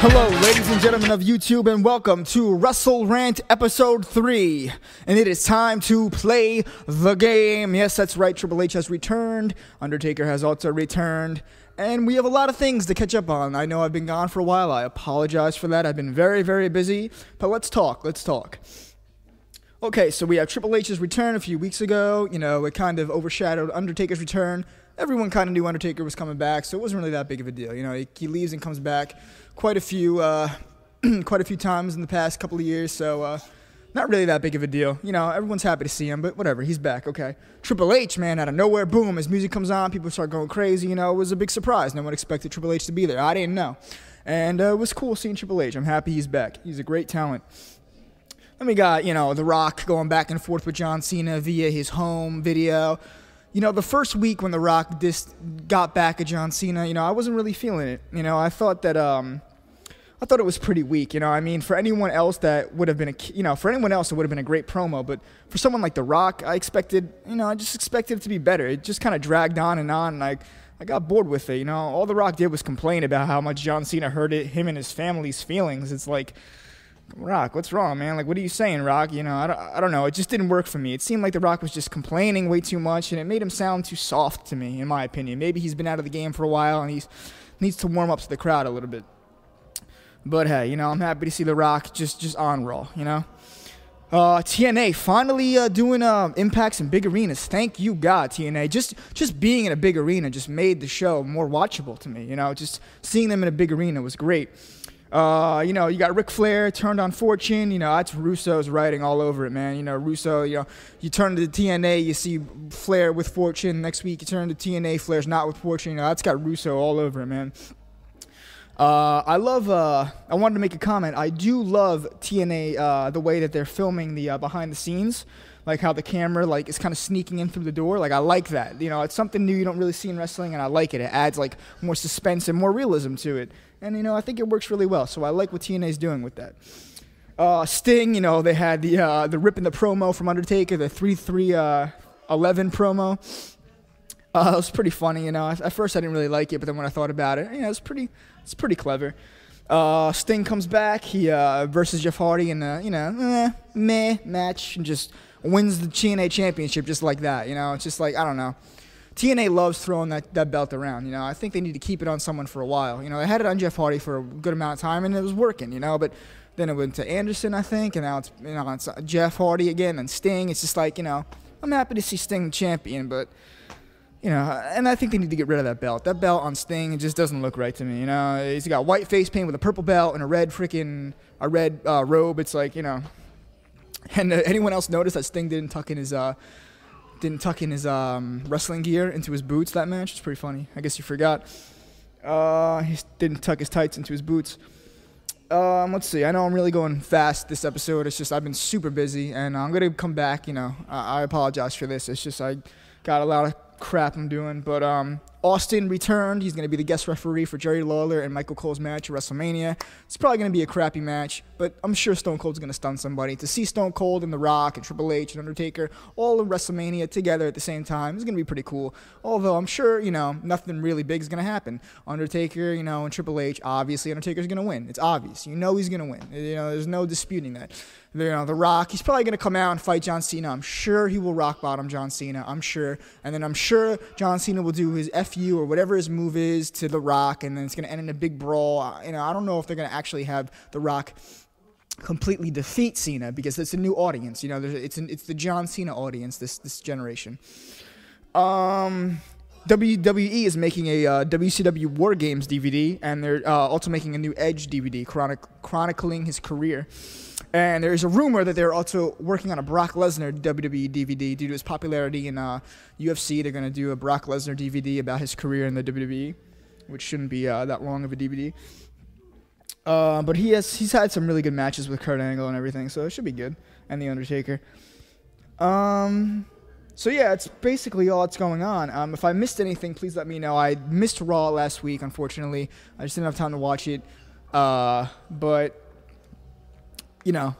Hello, ladies and gentlemen of YouTube, and welcome to WrestleranT Episode 3. And it is time to play the game. Yes, that's right, Triple H has returned, Undertaker has also returned, and we have a lot of things to catch up on. I know I've been gone for a while, I apologize for that, I've been very, very busy, but let's talk. Okay, so we have Triple H's return a few weeks ago. You know, it kind of overshadowed Undertaker's return. Everyone kind of knew Undertaker was coming back, so it wasn't really that big of a deal. You know, he leaves and comes back quite a few times in the past couple of years, so not really that big of a deal. You know, everyone's happy to see him, but whatever, he's back, okay. Triple H, man, out of nowhere, boom, his music comes on, people start going crazy, you know, it was a big surprise. No one expected Triple H to be there. I didn't know. And it was cool seeing Triple H. I'm happy he's back. He's a great talent. Then we got, you know, The Rock going back and forth with John Cena via his home video. You know, the first week when The Rock got back at John Cena, you know, I wasn't really feeling it. You know, I thought that, I thought it was pretty weak. You know, I mean, for anyone else that would have been, it would have been a great promo. But for someone like The Rock, I just expected it to be better. It just kind of dragged on, and I got bored with it. You know, all The Rock did was complain about how much John Cena hurt him and his family's feelings. It's like, Rock, what's wrong, man? Like, what are you saying, Rock? You know, I don't know. It just didn't work for me. It seemed like The Rock was just complaining way too much, and it made him sound too soft to me, in my opinion. Maybe he's been out of the game for a while, and he needs to warm up to the crowd a little bit. But hey, you know, I'm happy to see The Rock just on Raw, you know? TNA finally doing impacts in big arenas. Thank you, God, TNA. Just being in a big arena just made the show more watchable to me, you know? Just seeing them in a big arena was great. You know, you got Ric Flair turned on Fortune. You know, that's Russo's writing all over it, man. You know, Russo, you know, you turn to TNA, you see Flair with Fortune. Next week, you turn to TNA, Flair's not with Fortune. You know, that's got Russo all over it, man. I wanted to make a comment. I do love TNA, the way that they're filming the behind the scenes. Like how the camera is kind of sneaking in through the door. Like, I like that. You know, it's something new you don't really see in wrestling, and I like it. It adds like more suspense and more realism to it. And, you know, I think it works really well. So I like what TNA's doing with that. Sting, you know, they had the rip in the promo from Undertaker, the 3-3-11 promo. It was pretty funny, you know. At first I didn't really like it, but then when I thought about it, you know, it's pretty clever. Sting comes back, he versus Jeff Hardy in a, meh match, and just wins the TNA championship just like that, you know. It's just like, I don't know. TNA loves throwing that belt around, you know. I think they need to keep it on someone for a while. You know, they had it on Jeff Hardy for a good amount of time, and it was working, you know. But then it went to Anderson, I think, and now it's, you know, it's Jeff Hardy again and Sting. It's just like, you know, I'm happy to see Sting champion, but, you know, and I think they need to get rid of that belt. That belt on Sting, it just doesn't look right to me, you know. He's got white face paint with a purple belt and a red robe. It's like, you know. And anyone else notice that Sting didn't tuck in his wrestling gear into his boots that match? It's pretty funny. I guess you forgot. He didn't tuck his tights into his boots. Let's see. I know I'm really going fast this episode. It's just I've been super busy, and I'm going to come back, you know. I apologize for this. It's just I got a lot of crap I'm doing. But Austin returned. He's going to be the guest referee for Jerry Lawler and Michael Cole's match at WrestleMania. It's probably going to be a crappy match, but I'm sure Stone Cold's going to stun somebody. To see Stone Cold and The Rock and Triple H and Undertaker all in WrestleMania together at the same time is going to be pretty cool. Although I'm sure, you know, nothing really big is going to happen. Undertaker, you know, and Triple H, obviously Undertaker's going to win. It's obvious. You know he's going to win. You know, there's no disputing that. You know, The Rock, he's probably going to come out and fight John Cena. I'm sure he will rock bottom John Cena. I'm sure. And then I'm sure John Cena will do his FU or whatever his move is to The Rock, and then it's going to end in a big brawl. You know, I don't know if they're going to actually have The Rock completely defeat Cena, because it's a new audience. You know, it's the John Cena audience this generation. WWE is making a WCW War Games DVD, and they're also making a new Edge DVD chronicling his career. And there's a rumor that they're also working on a Brock Lesnar WWE DVD due to his popularity in UFC. They're going to do a Brock Lesnar DVD about his career in the WWE, which shouldn't be that long of a DVD. But he's had some really good matches with Kurt Angle and everything, so it should be good. And The Undertaker. So yeah, it's basically all that's going on. If I missed anything, please let me know. I missed Raw last week, unfortunately. I just didn't have time to watch it. But you know,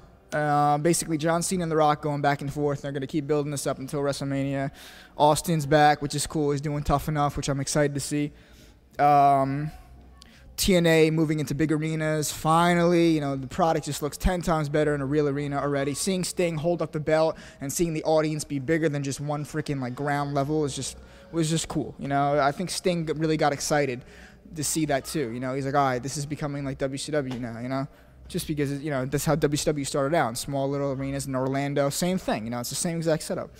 basically John Cena and The Rock going back and forth. They're going to keep building this up until WrestleMania. Austin's back, which is cool. He's doing Tough Enough, which I'm excited to see. TNA moving into big arenas. Finally, you know, the product just looks 10 times better in a real arena already. Seeing Sting hold up the belt and seeing the audience be bigger than just one freaking like ground level was just cool. You know, I think Sting really got excited to see that too. You know, he's like, all right, this is becoming like WCW now, you know, just because, you know, that's how WCW started out in small little arenas in Orlando. Same thing, you know, it's the same exact setup.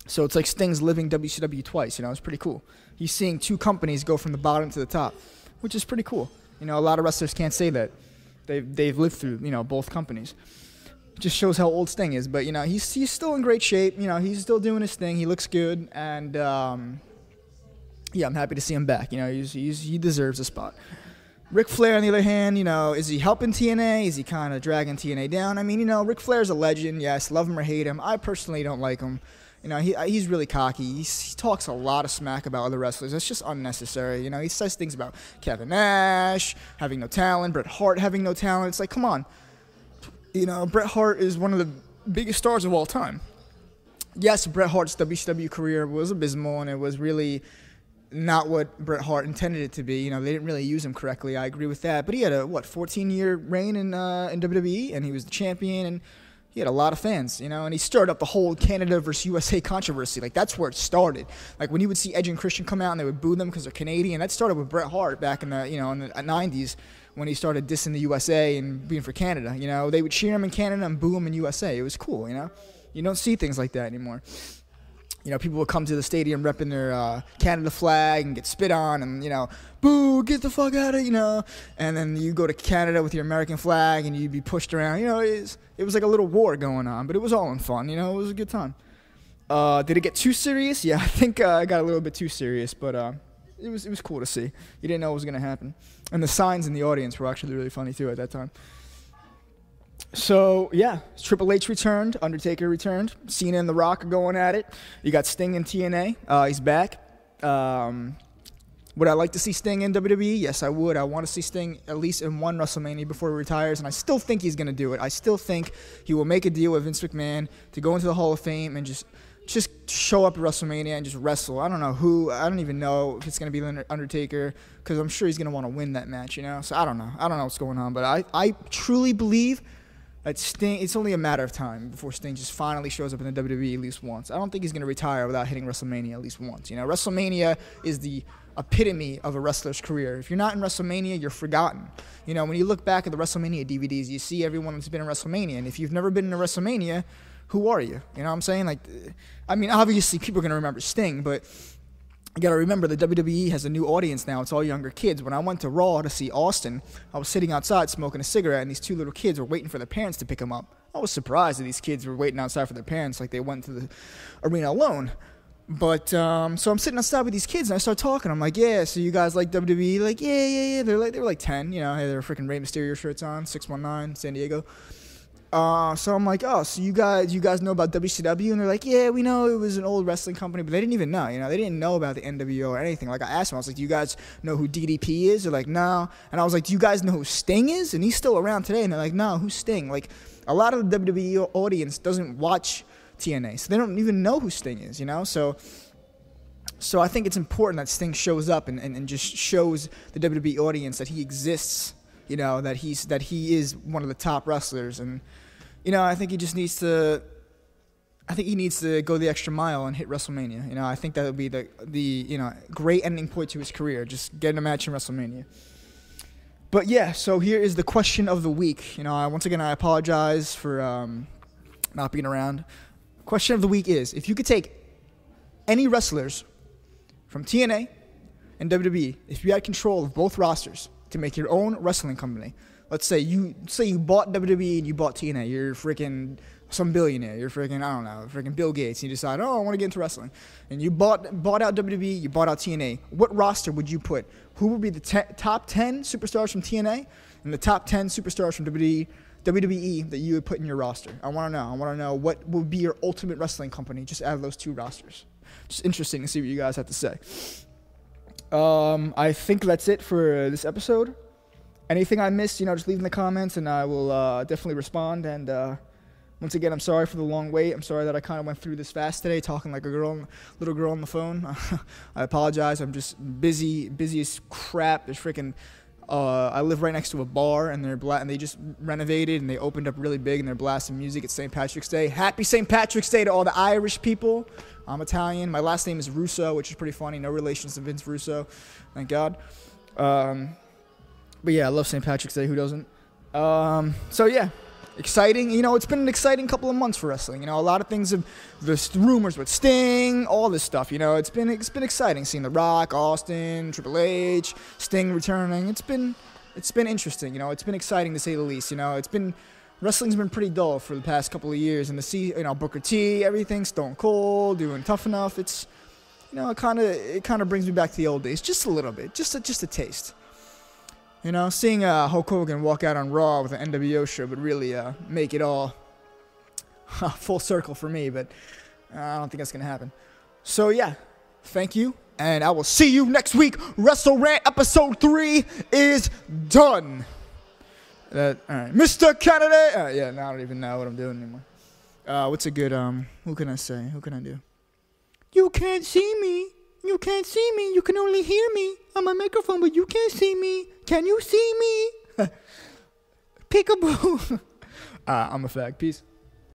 So it's like Sting's living WCW twice, you know, it's pretty cool. He's seeing two companies go from the bottom to the top, which is pretty cool. You know, a lot of wrestlers can't say that. They've lived through, you know, both companies. It just shows how old Sting is. But, you know, he's still in great shape. You know, he's still doing his thing. He looks good. And, yeah, I'm happy to see him back. You know, he deserves a spot. Ric Flair, on the other hand, you know, is he helping TNA? Is he kind of dragging TNA down? I mean, you know, Ric Flair's a legend. Yes, love him or hate him. I personally don't like him. You know, he's really cocky. He talks a lot of smack about other wrestlers. It's just unnecessary. You know, he says things about Kevin Nash having no talent, Bret Hart having no talent. It's like, come on. You know, Bret Hart is one of the biggest stars of all time. Yes, Bret Hart's WCW career was abysmal, and it was really not what Bret Hart intended it to be. You know, they didn't really use him correctly. I agree with that. But he had a, 14-year reign in WWE, and he was the champion, and he had a lot of fans, you know, and he stirred up the whole Canada versus USA controversy. Like, that's where it started. Like, when you would see Edge and Christian come out and they would boo them because they're Canadian, that started with Bret Hart back in the, you know, in the 90s when he started dissing the USA and being for Canada. You know, they would cheer him in Canada and boo him in USA. It was cool, you know. You don't see things like that anymore. You know, people would come to the stadium repping their Canada flag and get spit on and, you know, boo, get the fuck out of, you know. And then you go to Canada with your American flag and you'd be pushed around. You know, it was like a little war going on, but it was all in fun, you know. It was a good time. Did it get too serious? Yeah, I think I got a little bit too serious, but it was cool to see. You didn't know what was going to happen. And the signs in the audience were actually really funny, too, at that time. So, yeah, Triple H returned, Undertaker returned, Cena and The Rock are going at it. You got Sting in TNA. He's back. Would I like to see Sting in WWE? Yes, I would. I want to see Sting at least in one WrestleMania before he retires, and I still think he's going to do it. I still think he will make a deal with Vince McMahon to go into the Hall of Fame and just show up at WrestleMania and just wrestle. I don't know who. I don't even know if it's going to be Undertaker, because I'm sure he's going to want to win that match, you know? So I don't know. I don't know what's going on, but I truly believe that Sting, it's only a matter of time before Sting just finally shows up in the WWE at least once. I don't think he's going to retire without hitting WrestleMania at least once. You know, WrestleMania is the epitome of a wrestler's career. If you're not in WrestleMania, you're forgotten. You know, when you look back at the WrestleMania DVDs, you see everyone that's been in WrestleMania. And if you've never been in a WrestleMania, who are you? You know what I'm saying? Like, I mean, obviously people are going to remember Sting, but you got to remember the WWE has a new audience now. It's all younger kids. When I went to Raw to see Austin, I was sitting outside smoking a cigarette, and these two little kids were waiting for their parents to pick them up. I was surprised that these kids were waiting outside for their parents, like they went to the arena alone. But, so I'm sitting outside with these kids, and I start talking. I'm like, yeah, so you guys like WWE? Like, yeah. They were like 10, you know, had their freaking Rey Mysterio shirts on, 619, San Diego. So I'm like, oh, so you guys know about WCW? And they're like, yeah, we know it was an old wrestling company, but they didn't even know, you know, they didn't know about the NWO or anything. Like, I asked them, I was like, do you guys know who DDP is? They're like, no. And I was like, do you guys know who Sting is? And he's still around today. And they're like, no, who's Sting? Like, a lot of the WWE audience doesn't watch TNA, so they don't even know who Sting is, you know? So I think it's important that Sting shows up and just shows the WWE audience that he exists, you know, that he is one of the top wrestlers. And, you know, I think he just needs to go the extra mile and hit WrestleMania. You know, I think that would be the you know, great ending point to his career, just getting a match in WrestleMania. But yeah, so here is the question of the week. You know, once again, I apologize for not being around. Question of the week is, if you could take any wrestlers from TNA and WWE, if you had control of both rosters to make your own wrestling company, let's say you bought WWE and you bought TNA, you're freaking some billionaire, you're freaking, I don't know, freaking Bill Gates, and you decide, oh, I want to get into wrestling, and you bought out WWE, you bought out TNA, what roster would you put? Who would be the top 10 superstars from TNA and the top 10 superstars from WWE that you would put in your roster? I want to know what would be your ultimate wrestling company just out of those two rosters. Just interesting to see what you guys have to say. I think that's it for this episode. Anything I missed, you know, just leave in the comments, and I will definitely respond. And once again, I'm sorry for the long wait. I'm sorry that I kind of went through this fast today, talking like a little girl on the phone. I apologize. I'm just busy as crap. There's freaking I live right next to a bar, and and they just renovated, and they opened up really big, and they're blasting music. It's St. Patrick's Day. Happy St. Patrick's Day to all the Irish people. I'm Italian. My last name is Russo, which is pretty funny. No relations to Vince Russo, thank God. But yeah, I love St. Patrick's Day. Who doesn't? So yeah, exciting. You know, it's been an exciting couple of months for wrestling. You know, a lot of things have, the rumors with Sting, all this stuff. You know, it's been exciting seeing The Rock, Austin, Triple H, Sting returning. It's been interesting. You know, it's been exciting to say the least. You know, wrestling's been pretty dull for the past couple of years, and Booker T, everything, Stone Cold, doing Tough Enough. It's, you know, it kind of brings me back to the old days, just a little bit, just a taste. You know, seeing Hulk Hogan walk out on Raw with an NWO show would really make it all full circle for me, but I don't think that's gonna happen. So yeah, thank you, and I will see you next week. WrestleranT episode 3 is done. All right, Mr. Kennedy. Yeah, now I don't even know what I'm doing anymore. What's a good, who can I say? Who can I do? You can't see me. You can't see me. You can only hear me on my microphone, but you can't see me. Can you see me? Peekaboo. I'm a fag. Peace.